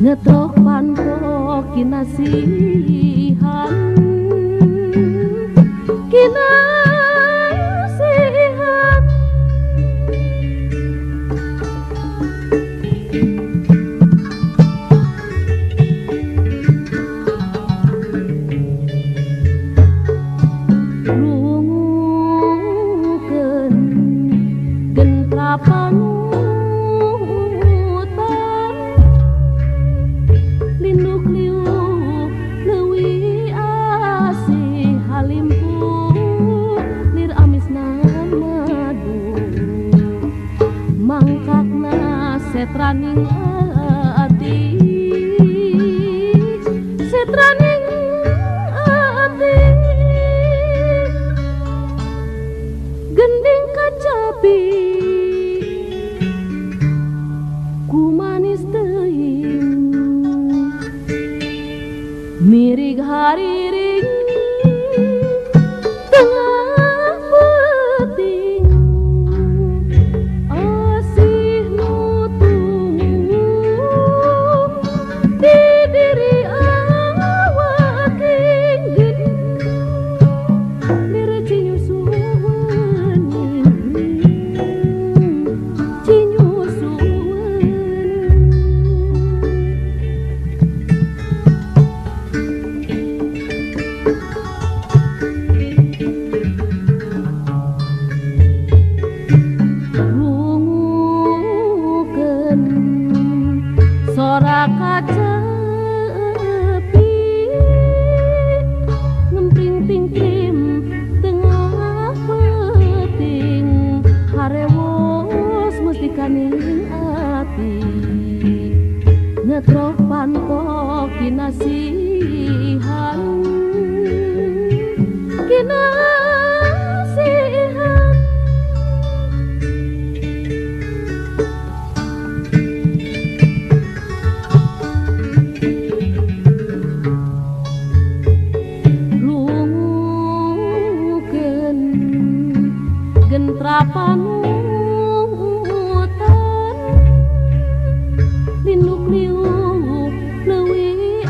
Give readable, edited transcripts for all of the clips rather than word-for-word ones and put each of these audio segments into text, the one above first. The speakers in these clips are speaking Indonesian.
Ngetrok panto kinasihan kinasihan rungkeun gentrapan setraning ati setraning ati gending kacapi ku manis teuing mirig hariring tengah peuting sorak kacepi ngemprinting krim tengah peting harewos mesti kaning ati ngetrok panto kinasihan kinasihan gentrapan hutan linduk-liuk leuwih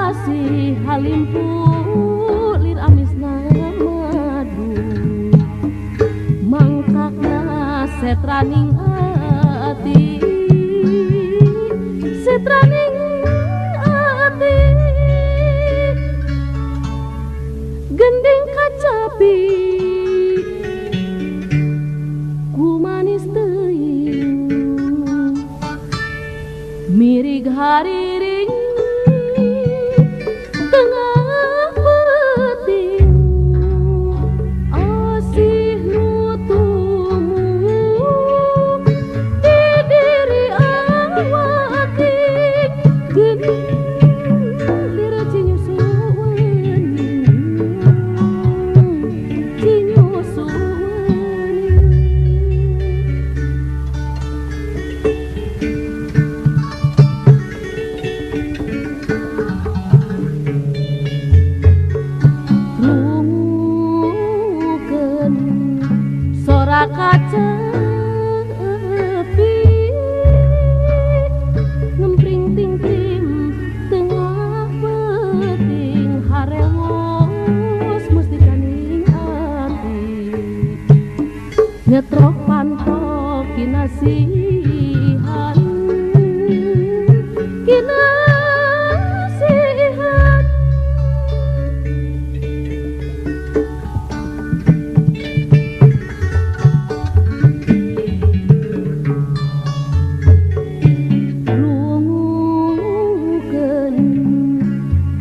asih halimpu lir amisna madu mangkakna setraning ati setraning ati gending kacapi mirig hariring tengah peuting asih nu tumbuh di diri awak geuning lir cinyusueun kacepi ngemprinting krim tengah peting harewos mesti kaning ati ngetrok panto kinasihan kinasihan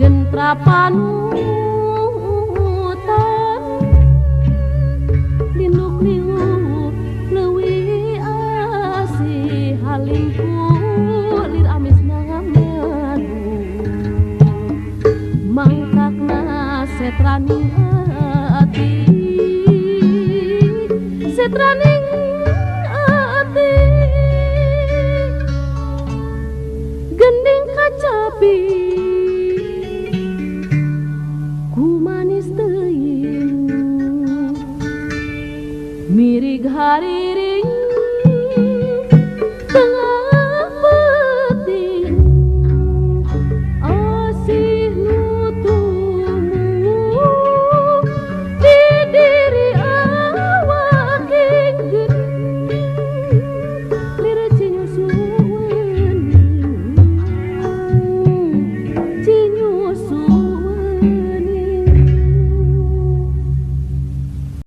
gentrapan hutan linduk-liuk leuwih asih halimpu lir amisna madu mangkakna setraning ati setraning ati gending kacapi mirig hariring